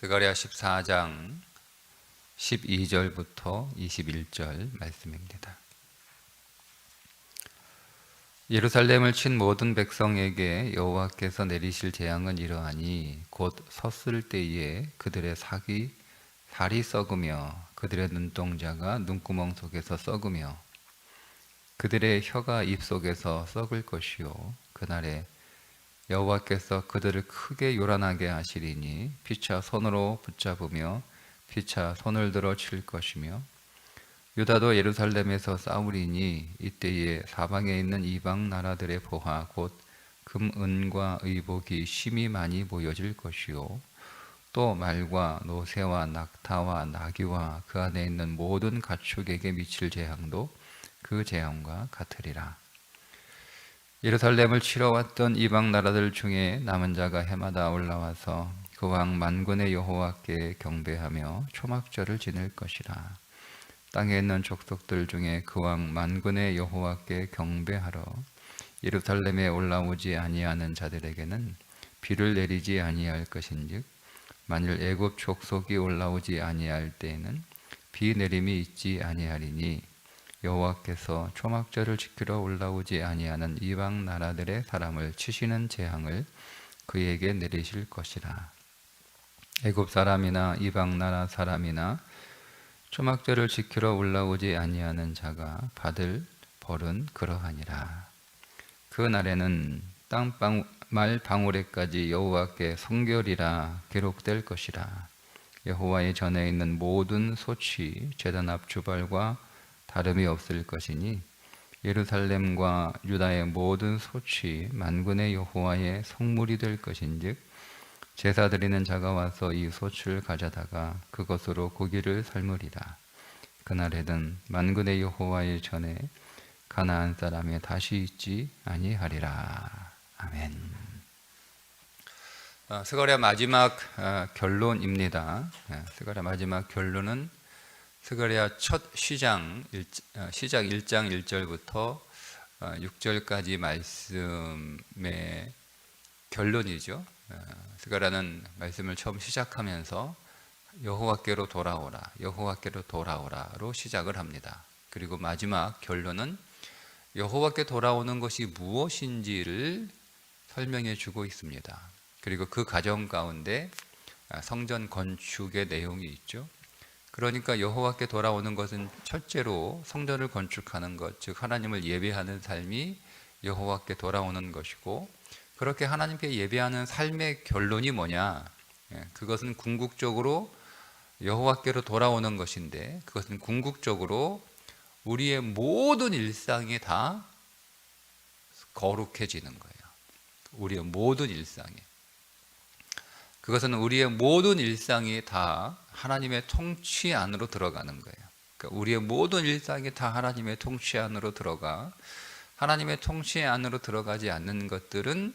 스가랴 14장 12절부터 21절 말씀입니다. 예루살렘을 친 모든 백성에게 여호와께서 내리실 재앙은 이러하니 곧 섰을 때에 그들의 살이 썩으며 그들의 눈동자가 눈구멍 속에서 썩으며 그들의 혀가 입 속에서 썩을 것이요 그날에 여호와께서 그들을 크게 요란하게 하시리니 피차 손으로 붙잡으며 피차 손을 들어 칠 것이며 유다도 예루살렘에서 싸우리니 이때에 사방에 있는 이방 나라들의 보화 곧 금, 은과 의복이 심히 많이 보여질 것이요 또 말과 노새와 낙타와 나귀와 그 안에 있는 모든 가축에게 미칠 재앙도 그 재앙과 같으리라. 예루살렘을 치러 왔던 이방 나라들 중에 남은 자가 해마다 올라와서 그 왕 만군의 여호와께 경배하며 초막절을 지낼 것이라. 땅에 있는 족속들 중에 그 왕 만군의 여호와께 경배하러 예루살렘에 올라오지 아니하는 자들에게는 비를 내리지 아니할 것인즉 만일 애굽 족속이 올라오지 아니할 때에는 비 내림이 있지 아니하리니 여호와께서 초막절을 지키러 올라오지 아니하는 이방 나라들의 사람을 치시는 재앙을 그에게 내리실 것이라. 애굽 사람이나 이방 나라 사람이나 초막절을 지키러 올라오지 아니하는 자가 받을 벌은 그러하니라. 그 날에는 땅말 방울에까지 여호와께 성결이라 기록될 것이라. 여호와의 전에 있는 모든 소치 제단 앞 주발과 다름이 없을 것이니 예루살렘과 유다의 모든 소치 만군의 여호와의 성물이 될 것인즉 제사 드리는 자가 와서 이 소치를 가져다가 그것으로 고기를 삶으리라. 그날에는 만군의 여호와의 전에 가나안 사람이 다시 있지 아니하리라. 아멘. 스가랴 마지막 결론입니다. 스가랴 마지막 결론은 스가랴 첫 시작 1장 1절부터 6절까지 말씀의 결론이죠. 스가랴는 말씀을 처음 시작하면서 여호와께로 돌아오라, 여호와께로 돌아오라로 시작을 합니다. 그리고 마지막 결론은 여호와께 돌아오는 것이 무엇인지를 설명해 주고 있습니다. 그리고 그 과정 가운데 성전 건축의 내용이 있죠. 그러니까 여호와께 돌아오는 것은 첫째로 성전을 건축하는 것, 즉 하나님을 예배하는 삶이 여호와께 돌아오는 것이고, 그렇게 하나님께 예배하는 삶의 결론이 뭐냐? 그것은 궁극적으로 여호와께로 돌아오는 것인데, 그것은 궁극적으로 우리의 모든 일상이 다 거룩해지는 거예요. 우리의 모든 일상이. 그것은 우리의 모든 일상이 다 하나님의 통치 안으로 들어가는 거예요. 그러니까 우리의 모든 일상이 다 하나님의 통치 안으로 들어가, 하나님의 통치 안으로 들어가지 않는 것들은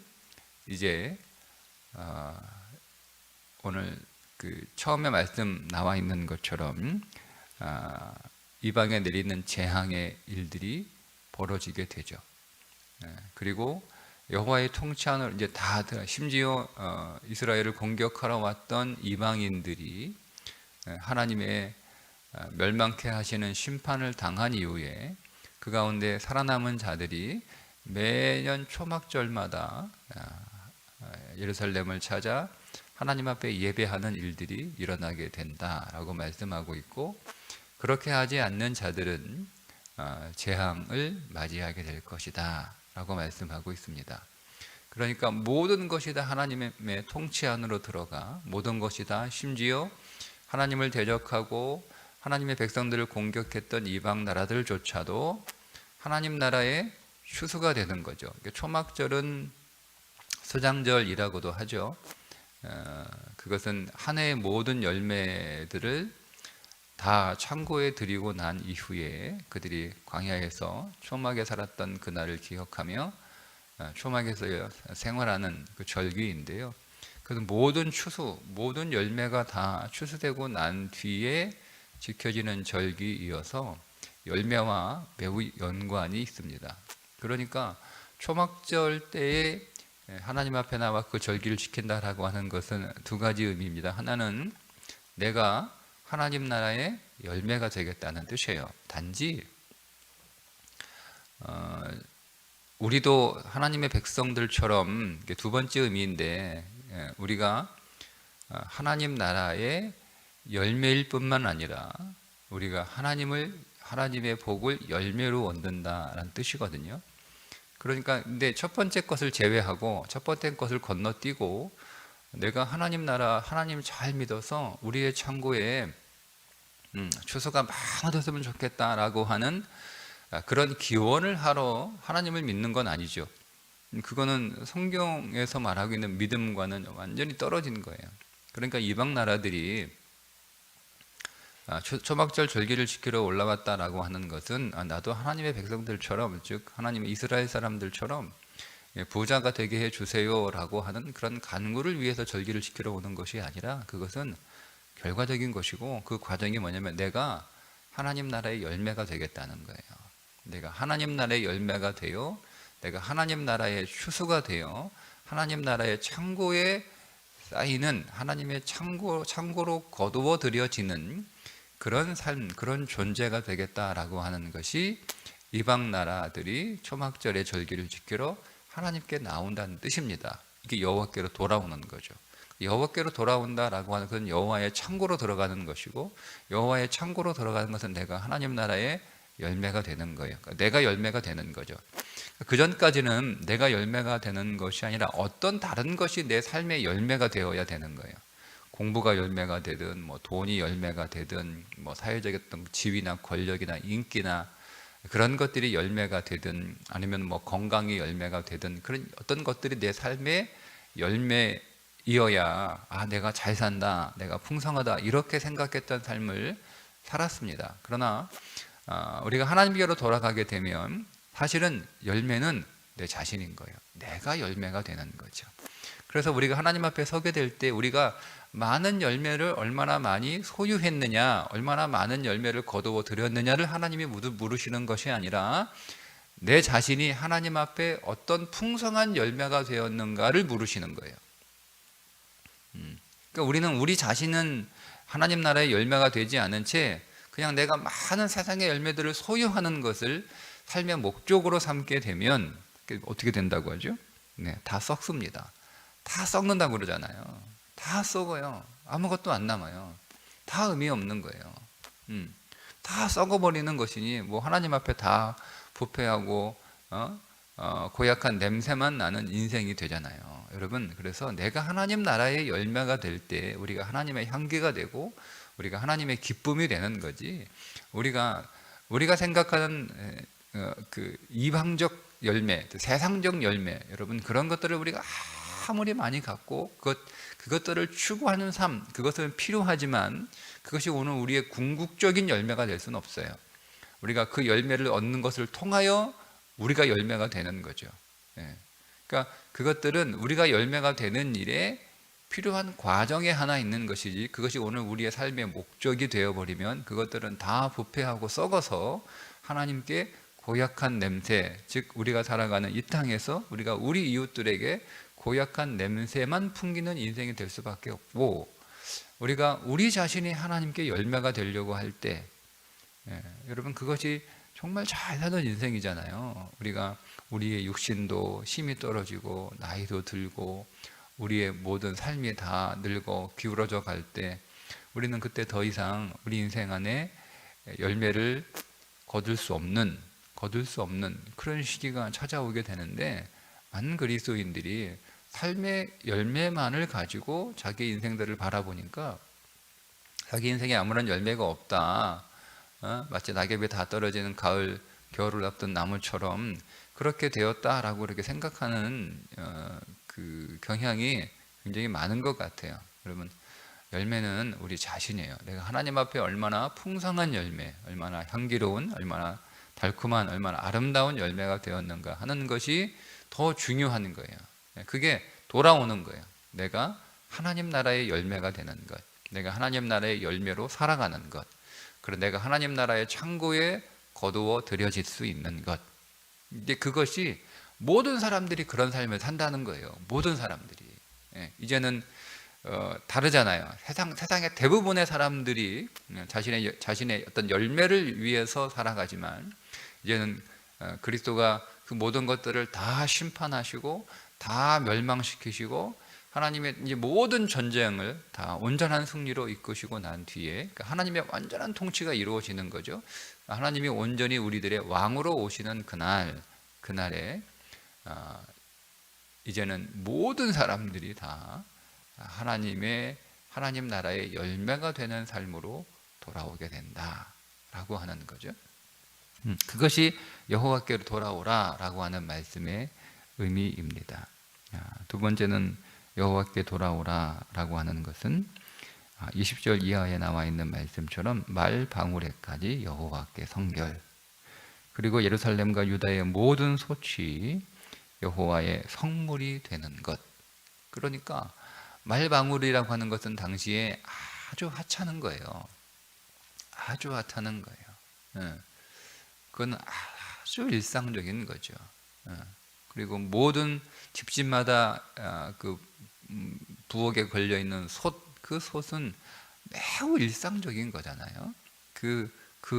이제 오늘 그 처음에 말씀 나와 있는 것처럼 이방에 내리는 재앙의 일들이 벌어지게 되죠. 그리고 여호와의 통치 안으로 이제 다 심지어 이스라엘을 공격하러 왔던 이방인들이 하나님의 멸망케 하시는 심판을 당한 이후에 그 가운데 살아남은 자들이 매년 초막절마다 예루살렘을 찾아 하나님 앞에 예배하는 일들이 일어나게 된다라고 말씀하고 있고, 그렇게 하지 않는 자들은 재앙을 맞이하게 될 것이다 라고 말씀하고 있습니다. 그러니까 모든 것이 다 하나님의 통치 안으로 들어가, 모든 것이 다 심지어 하나님을 대적하고 하나님의 백성들을 공격했던 이방 나라들조차도 하나님 나라의 추수가 되는 거죠. 초막절은 수장절이라고도 하죠. 그것은 한 해의 모든 열매들을 다 창고에 드리고 난 이후에 그들이 광야에서 초막에 살았던 그날을 기억하며 초막에서 생활하는 그 절기인데요. 그래서 모든 추수, 모든 열매가 다 추수되고 난 뒤에 지켜지는 절기이어서 열매와 매우 연관이 있습니다. 그러니까 초막절 때에 하나님 앞에 나와 그 절기를 지킨다라고 하는 것은 두 가지 의미입니다. 하나는 내가 하나님 나라의 열매가 되겠다는 뜻이에요. 단지 우리도 하나님의 백성들처럼, 두 번째 의미인데, 우리가 하나님 나라의 열매일 뿐만 아니라 우리가 하나님의 복을 열매로 얻는다라는 뜻이거든요. 그러니까 근데 첫 번째 것을 제외하고 첫 번째 것을 건너뛰고 내가 하나님 나라, 하나님 잘 믿어서 우리의 창고에 추수가 많아졌으면 좋겠다라고 하는 그런 기원을 하러 하나님을 믿는 건 아니죠. 그거는 성경에서 말하고 있는 믿음과는 완전히 떨어진 거예요. 그러니까 이방 나라들이 초막절 절기를 지키러 올라왔다라고 하는 것은 나도 하나님의 백성들처럼, 즉 하나님의 이스라엘 사람들처럼 부자가 되게 해주세요라고 하는 그런 간구를 위해서 절기를 지키러 오는 것이 아니라, 그것은 결과적인 것이고, 그 과정이 뭐냐면 내가 하나님 나라의 열매가 되겠다는 거예요. 내가 하나님 나라의 열매가 되어, 내가 하나님 나라의 추수가 되어 하나님 나라의 창고에 쌓이는, 하나님의 창고로 거두어 들여지는 그런 삶, 그런 존재가 되겠다라고 하는 것이 이방 나라들이 초막절의 절기를 지키러 하나님께 나온다는 뜻입니다. 이게 여호와께로 돌아오는 거죠. 여호와께로 돌아온다라고 하는 것은 여호와의 창고로 들어가는 것이고, 여호와의 창고로 들어가는 것은 내가 하나님 나라의 열매가 되는 거예요. 그러니까 내가 열매가 되는 거죠. 그 전까지는 내가 열매가 되는 것이 아니라 어떤 다른 것이 내 삶의 열매가 되어야 되는 거예요. 공부가 열매가 되든, 뭐 돈이 열매가 되든, 뭐 사회적 어떤 지위나 권력이나 인기나 그런 것들이 열매가 되든, 아니면 뭐 건강이 열매가 되든, 그런 어떤 것들이 내 삶의 열매이어야 내가 잘 산다, 내가 풍성하다, 이렇게 생각했던 삶을 살았습니다. 그러나 우리가 하나님께로 돌아가게 되면 사실은 열매는 내 자신인 거예요. 내가 열매가 되는 거죠. 그래서 우리가 하나님 앞에 서게 될 때 우리가 많은 열매를 얼마나 많이 소유했느냐, 얼마나 많은 열매를 거두어 들였느냐를 하나님이 물으시는 것이 아니라 내 자신이 하나님 앞에 어떤 풍성한 열매가 되었는가를 물으시는 거예요. 그러니까 우리는 우리 자신은 하나님 나라의 열매가 되지 않은 채 그냥 내가 많은 세상의 열매들을 소유하는 것을 삶의 목적으로 삼게 되면 어떻게 된다고 하죠? 네, 다 썩습니다. 다 썩는다고 그러잖아요. 다 썩어요. 아무것도 안 남아요. 다 의미 없는 거예요. 다 썩어버리는 것이니 뭐 하나님 앞에 다 부패하고 고약한 냄새만 나는 인생이 되잖아요. 여러분, 그래서 내가 하나님 나라의 열매가 될 때 우리가 하나님의 향기가 되고 우리가 하나님의 기쁨이 되는 거지, 우리가 생각하는 그 이방적 열매, 세상적 열매, 여러분 그런 것들을 우리가 아무리 많이 갖고 그것들을 추구하는 삶, 그것은 필요하지만 그것이 오늘 우리의 궁극적인 열매가 될 수는 없어요. 우리가 그 열매를 얻는 것을 통하여 우리가 열매가 되는 거죠. 그러니까 그것들은 우리가 열매가 되는 일에 필요한 과정에 하나 있는 것이지, 그것이 오늘 우리의 삶의 목적이 되어버리면 그것들은 다 부패하고 썩어서 하나님께 고약한 냄새, 즉 우리가 살아가는 이 땅에서 우리가 우리 이웃들에게 고약한 냄새만 풍기는 인생이 될 수밖에 없고, 우리가 우리 자신이 하나님께 열매가 되려고 할 때 여러분 그것이 정말 잘 사는 인생이잖아요. 우리가 우리의 육신도 힘이 떨어지고 나이도 들고 우리의 모든 삶이 다 늙어 기울어져 갈 때 우리는 그때 더 이상 우리 인생 안에 열매를 거둘 수 없는 그런 시기가 찾아오게 되는데, 많은 그리스도인들이 삶의 열매만을 가지고 자기 인생들을 바라보니까 자기 인생에 아무런 열매가 없다, 마치 낙엽이 다 떨어지는 가을, 겨울을 앞둔 나무처럼 그렇게 되었다라고 이렇게 생각하는 그 경향이 굉장히 많은 것 같아요. 여러분, 열매는 우리 자신이에요. 내가 하나님 앞에 얼마나 풍성한 열매, 얼마나 향기로운, 얼마나 달콤한, 얼마나 아름다운 열매가 되었는가 하는 것이 더 중요한 거예요. 그게 돌아오는 거예요. 내가 하나님 나라의 열매가 되는 것, 내가 하나님 나라의 열매로 살아가는 것, 그리고 내가 하나님 나라의 창고에 거두어 들여질 수 있는 것, 이제 그것이 모든 사람들이 그런 삶을 산다는 거예요. 모든 사람들이. 예, 이제는 다르잖아요. 세상의 대부분의 사람들이 자신의 어떤 열매를 위해서 살아가지만, 이제는 그리스도가 그 모든 것들을 다 심판하시고 다 멸망시키시고 하나님의 이제 모든 전쟁을 다 온전한 승리로 이끄시고 난 뒤에, 그러니까 하나님의 완전한 통치가 이루어지는 거죠. 하나님이 온전히 우리들의 왕으로 오시는 그날에 이제는 모든 사람들이 다 하나님 나라의 열매가 되는 삶으로 돌아오게 된다라고 하는 거죠. 그것이 여호와께로 돌아오라라고 하는 말씀의 의미입니다. 두 번째는 여호와께 돌아오라라고 하는 것은 20절 이하에 나와 있는 말씀처럼 말방울에까지 여호와께 성결, 그리고 예루살렘과 유다의 모든 소치 여호와의 성물이 되는 것. 그러니까 말방울이라고 하는 것은 당시에 아주 하찮은 거예요. 아주 하찮은 거예요. 그건 아주 일상적인 거죠. 그리고 모든 집집마다 그 부엌에 걸려 있는 그 솥은 매우 일상적인 거잖아요. 그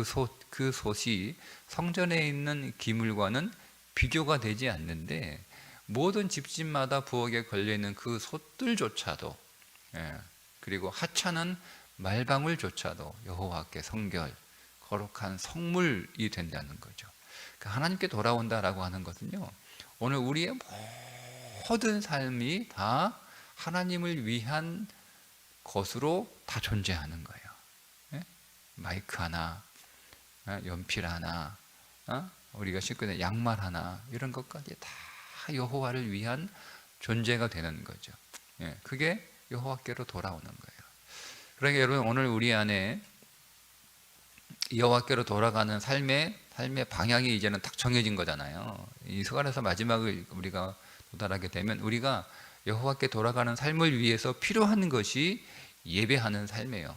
솥이 성전에 있는 기물과는 비교가 되지 않는데, 모든 집집마다 부엌에 걸려 있는 그 솥들조차도, 그리고 하찮은 말방울조차도 여호와께 성결, 거룩한 성물이 된다는 거죠. 그러니까 하나님께 돌아온다라고 하는 것은요, 오늘 우리의 모든 삶이 다 하나님을 위한 것으로 다 존재하는 거예요. 마이크 하나, 연필 하나, 우리가 신고 있는 양말 하나, 이런 것까지 다 여호와를 위한 존재가 되는 거죠. 그게 여호와께로 돌아오는 거예요. 그러니까 여러분, 오늘 우리 안에 여호와께로 돌아가는 삶의 방향이 이제는 딱 정해진 거잖아요. 이 서간에서 마지막을 우리가 도달하게 되면, 우리가 여호와께 돌아가는 삶을 위해서 필요한 것이 예배하는 삶이에요.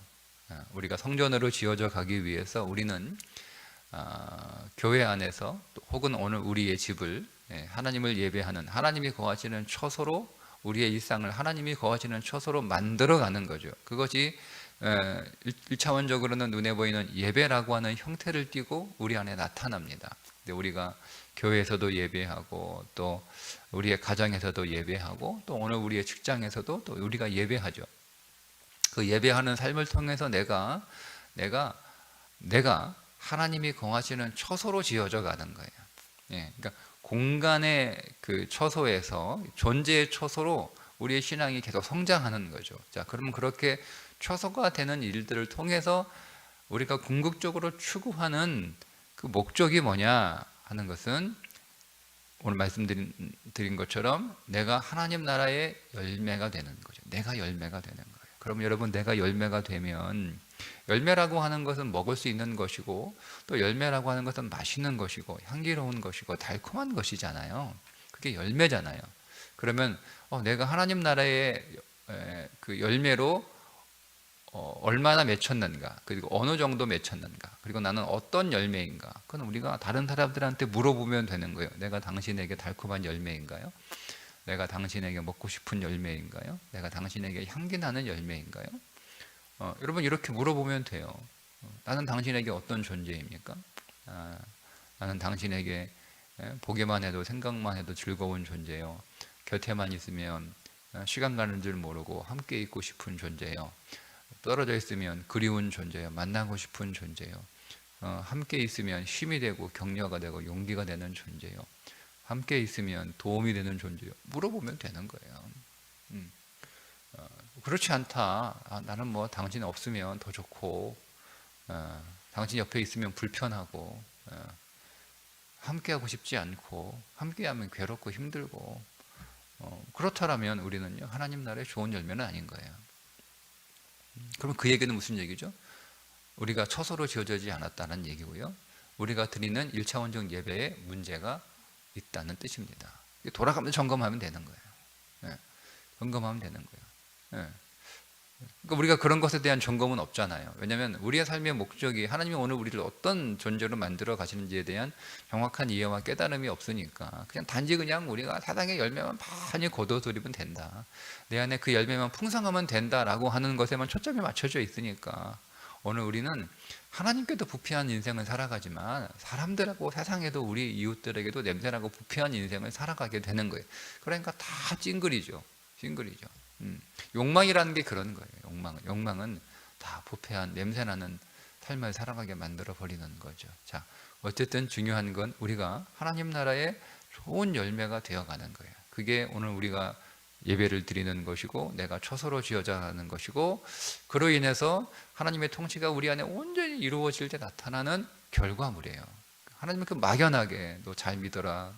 우리가 성전으로 지어져 가기 위해서 우리는 교회 안에서, 혹은 오늘 우리의 집을 하나님을 예배하는, 하나님이 거하시는 처소로, 우리의 일상을 하나님이 거하시는 처소로 만들어가는 거죠. 그것이 1차원적으로는 눈에 보이는 예배라고 하는 형태를 띠고 우리 안에 나타납니다. 근데 우리가 교회에서도 예배하고, 또 우리의 가정에서도 예배하고, 또 오늘 우리의 직장에서도 또 우리가 예배하죠. 그 예배하는 삶을 통해서 내가 하나님이 거하시는 처소로 지어져 가는 거예요. 그러니까 공간의 그 처소에서, 존재의 처소로 우리의 신앙이 계속 성장하는 거죠. 자, 그러면 그렇게 처소가 되는 일들을 통해서 우리가 궁극적으로 추구하는 그 목적이 뭐냐 하는 것은, 오늘 말씀드린 것처럼 내가 하나님 나라의 열매가 되는 거죠. 내가 열매가 되는 거예요. 그럼 여러분, 내가 열매가 되면, 열매라고 하는 것은 먹을 수 있는 것이고, 또 열매라고 하는 것은 맛있는 것이고, 향기로운 것이고, 달콤한 것이잖아요. 그게 열매잖아요. 그러면 내가 하나님 나라의 그 열매로 얼마나 맺혔는가, 그리고 어느 정도 맺혔는가, 그리고 나는 어떤 열매인가, 그건 우리가 다른 사람들한테 물어보면 되는 거예요. 내가 당신에게 달콤한 열매인가요? 내가 당신에게 먹고 싶은 열매인가요? 내가 당신에게 향기 나는 열매인가요? 여러분, 이렇게 물어보면 돼요. 나는 당신에게 어떤 존재입니까? 나는 당신에게 보기만 해도, 생각만 해도 즐거운 존재요. 곁에만 있으면 시간 가는 줄 모르고 함께 있고 싶은 존재요. 떨어져 있으면 그리운 존재요. 만나고 싶은 존재요. 함께 있으면 힘이 되고 격려가 되고 용기가 되는 존재요. 함께 있으면 도움이 되는 존재요. 물어보면 되는 거예요. 그렇지 않다. 나는 뭐 당신 없으면 더 좋고, 당신 옆에 있으면 불편하고, 함께하고 싶지 않고, 함께하면 괴롭고 힘들고, 그렇다면 우리는요, 하나님 나라의 좋은 열매는 아닌 거예요. 그럼 그 얘기는 무슨 얘기죠? 우리가 처소로 지어지지 않았다는 얘기고요, 우리가 드리는 1차원적 예배에 문제가 있다는 뜻입니다. 돌아가면서 점검하면 되는 거예요. 점검하면 되는 거예요. 그러니까 우리가 그런 것에 대한 점검은 없잖아요. 왜냐하면 우리의 삶의 목적이 하나님이 오늘 우리를 어떤 존재로 만들어 가시는지에 대한 정확한 이해와 깨달음이 없으니까 그냥 단지 그냥 우리가 사랑의 열매만 많이 거둬들이면 된다, 내 안에 그 열매만 풍성하면 된다라고 하는 것에만 초점이 맞춰져 있으니까 오늘 우리는 하나님께도 부패한 인생을 살아가지만 사람들하고 세상에도 우리 이웃들에게도 냄새나고 부패한 인생을 살아가게 되는 거예요. 그러니까 다 찡그리죠. 찡그리죠. 욕망이라는 게 그런 거예요. 욕망은 다 부패한 냄새나는 삶을 살아가게 만들어 버리는 거죠. 자, 어쨌든 중요한 건 우리가 하나님 나라의 좋은 열매가 되어가는 거예요. 그게 오늘 우리가 예배를 드리는 것이고 내가 처소로 지어져 가는 것이고, 그로 인해서 하나님의 통치가 우리 안에 온전히 이루어질 때 나타나는 결과물이에요. 하나님은 그 막연하게 너 잘 믿어라,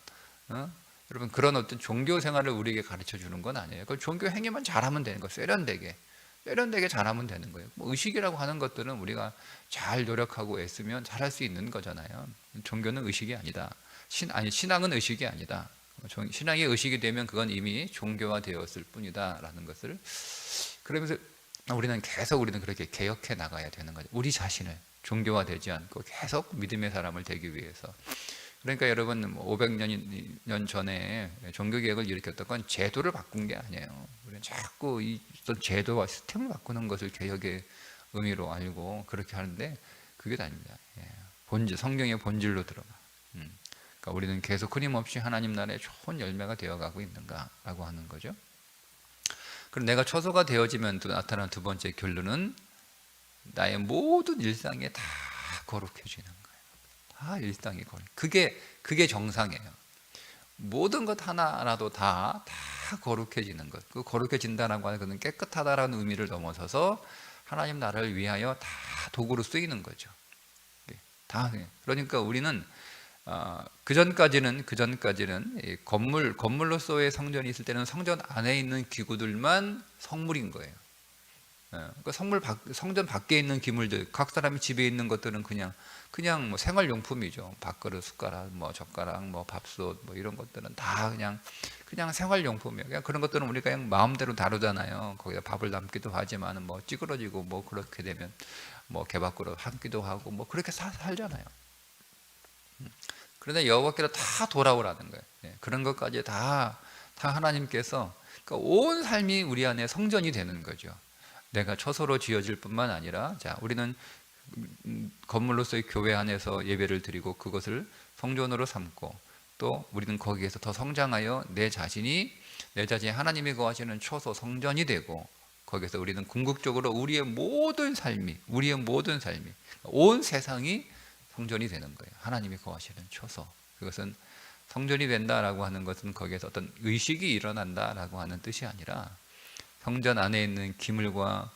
어? 여러분, 그런 어떤 종교 생활을 우리에게 가르쳐 주는 건 아니에요. 그 종교 행위만 잘하면 되는 거예요. 세련되게 잘하면 되는 거예요. 뭐 의식이라고 하는 것들은 우리가 잘 노력하고 애쓰면 잘할 수 있는 거잖아요. 종교는 의식이 아니다. 신앙은 의식이 아니다. 신앙이 의식이 되면 그건 이미 종교화 되었을 뿐이다라는 것을, 그러면서 우리는 그렇게 개혁해 나가야 되는 거죠. 우리 자신을 종교화되지 않고 계속 믿음의 사람을 되기 위해서. 그러니까 여러분, 500년 전에 종교개혁을 일으켰던 건 제도를 바꾼 게 아니에요. 우리는 자꾸 이 제도와 시스템을 바꾸는 것을 개혁의 의미로 알고 그렇게 하는데 그게 아닙니다. 성경의 본질로 들어가. 그러니까 우리는 계속 끊임없이 하나님 나라의 좋은 열매가 되어가고 있는가라고 하는 거죠. 그럼 내가 처소가 되어지면 나타나는 두 번째 결론은 나의 모든 일상에 다 거룩해지는 거예요. 다 일상이 거룩. 그게 정상이에요. 모든 것 하나라도 다 거룩해지는 것. 그 거룩해진다라고 하는 것은 깨끗하다라는 의미를 넘어서서 하나님 나라를 위하여 다 도구로 쓰이는 거죠. 다. 그러니까 우리는 그 전까지는 건물로서의 성전이 있을 때는 성전 안에 있는 기구들만 성물인 거예요. 그러니까 성전 밖에 있는 기물들, 각 사람이 집에 있는 것들은 그냥 뭐 생활용품이죠. 밥그릇, 숟가락, 뭐 젓가락, 뭐 밥솥, 뭐 이런 것들은 다 그냥 생활용품이에요. 그냥 그런 것들은 우리가 그냥 마음대로 다루잖아요. 거기다 밥을 담기도 하지만 뭐 찌그러지고 뭐 그렇게 되면 뭐 개밥그릇 함기도 하고 뭐 그렇게 살잖아요. 그런데 여호와께로 다 돌아오라는 거예요. 그런 것까지 다 하나님께서, 그러니까 온 삶이 우리 안에 성전이 되는 거죠. 내가 처소로 지어질 뿐만 아니라, 자, 우리는 건물로서의 교회 안에서 예배를 드리고 그것을 성전으로 삼고, 또 우리는 거기에서 더 성장하여 내 자신이 하나님이 거하시는 처소 성전이 되고, 거기서 우리는 궁극적으로 우리의 모든 삶이 온 세상이 성전이 되는 거예요. 하나님이 거하시는 처소. 그것은 성전이 된다라고 하는 것은 거기에서 어떤 의식이 일어난다라고 하는 뜻이 아니라, 성전 안에 있는 기물과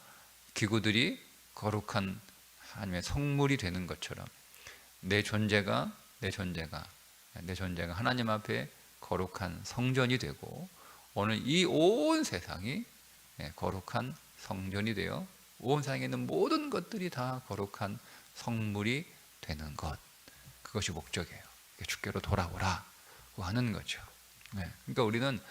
기구들이 거룩한 하나님의 성물이 되는 것처럼 내 존재가 하나님 앞에 거룩한 성전이 되고, 오늘 이 온 세상이 거룩한 성전이 되어 온 세상에 있는 모든 것들이 다 거룩한 성물이 되는 것, 그것이 목적이에요. 주께로 돌아오라고 하는 거죠. 그러니까 우리는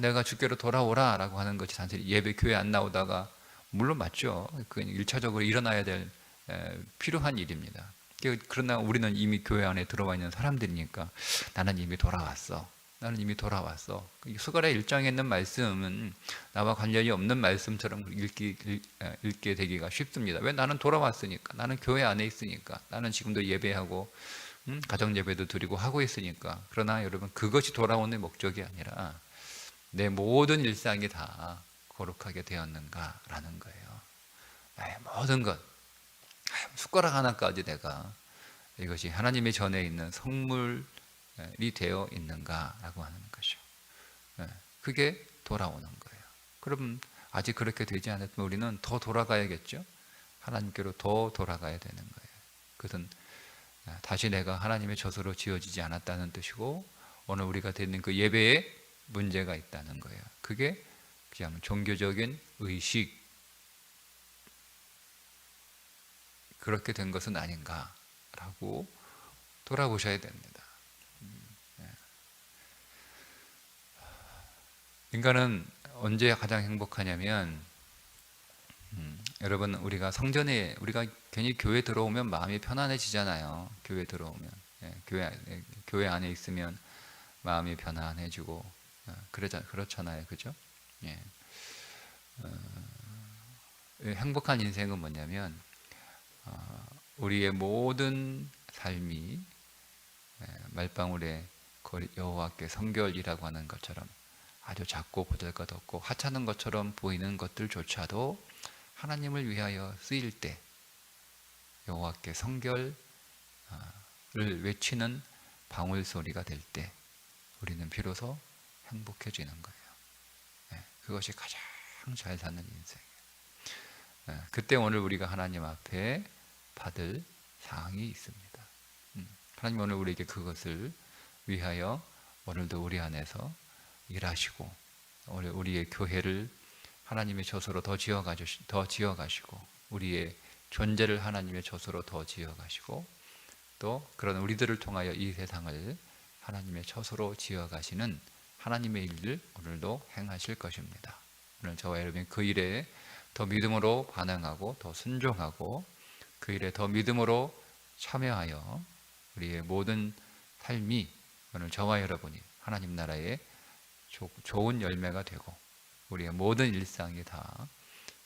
내가 주께로 돌아오라라고 하는 것이 단순히 예배 교회 안 나오다가, 물론 맞죠. 그건 1차적으로 일어나야 될 필요한 일입니다. 그러나 우리는 이미 교회 안에 들어와 있는 사람들이니까 나는 이미 돌아왔어. 스가랴 1장에 있는 말씀은 나와 관련이 없는 말씀처럼 읽게 되기가 쉽습니다. 왜? 나는 돌아왔으니까. 나는 교회 안에 있으니까. 나는 지금도 예배하고 가정 예배도 드리고 하고 있으니까. 그러나 여러분, 그것이 돌아오는 목적이 아니라 내 모든 일상이 다 거룩하게 되었는가라는 거예요. 나의 모든 것, 숟가락 하나까지 내가 이것이 하나님의 전에 있는 성물이 되어 있는가라고 하는 것이죠. 그게 돌아오는 거예요. 그럼 아직 그렇게 되지 않았으면 우리는 더 돌아가야겠죠. 하나님께로 더 돌아가야 되는 거예요. 그것은 다시 내가 하나님의 젖으로 지어지지 않았다는 뜻이고, 오늘 우리가 드리는 그 예배에 문제가 있다는 거예요. 그게 그냥 종교적인 의식, 그렇게 된 것은 아닌가라고 돌아보셔야 됩니다. 인간은 언제 가장 행복하냐면 여러분, 우리가 괜히 교회 들어오면 마음이 편안해지잖아요. 교회 들어오면, 교회 안에 있으면 마음이 편안해지고, 그렇잖아요, 그죠? 예. 행복한 인생은 뭐냐면, 우리의 모든 삶이 말방울의 여호와께 성결이라고 하는 것처럼 아주 작고 보잘것없고 하찮은 것처럼 보이는 것들조차도 하나님을 위하여 쓰일 때, 여호와께 성결을 외치는 방울 소리가 될 때 우리는 비로소 행복해지는 거예요. 그것이 가장 잘 사는 인생이에요. 그때 오늘 우리가 하나님 앞에 받을 사항이 있습니다. 하나님 오늘 우리에게 그것을 위하여 오늘도 우리 안에서 일하시고, 오늘 우리의 교회를 하나님의 젖으로 더 지어가시고, 우리의 존재를 하나님의 젖으로 더 지어가시고, 또 그런 우리들을 통하여 이 세상을 하나님의 젖으로 지어가시는 하나님의 일을 오늘도 행하실 것입니다. 오늘 저와 여러분이 그 일에 더 믿음으로 반응하고 더 순종하고 그 일에 더 믿음으로 참여하여 우리의 모든 삶이 오늘 저와 여러분이 하나님 나라의 좋은 열매가 되고 우리의 모든 일상이 다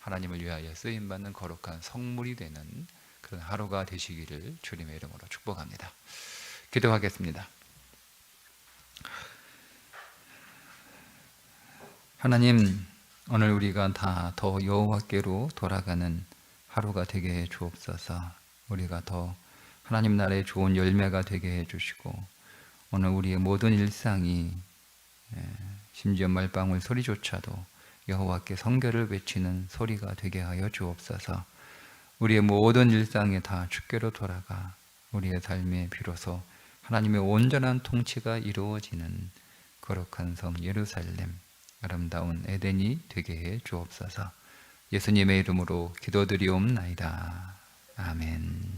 하나님을 위하여 쓰임받는 거룩한 성물이 되는 그런 하루가 되시기를 주님의 이름으로 축복합니다. 기도하겠습니다. 하나님, 오늘 우리가 다 더 여호와께로 돌아가는 하루가 되게 해 주옵소서. 우리가 더 하나님 나라의 좋은 열매가 되게 해 주시고, 오늘 우리의 모든 일상이 심지어 말방울 소리조차도 여호와께 성결을 외치는 소리가 되게 하여 주옵소서. 우리의 모든 일상에 다 주께로 돌아가 우리의 삶에 비로소 하나님의 온전한 통치가 이루어지는 거룩한 성 예루살렘, 아름다운 에덴이 되게 해 주옵소서. 예수님의 이름으로 기도드리옵나이다. 아멘.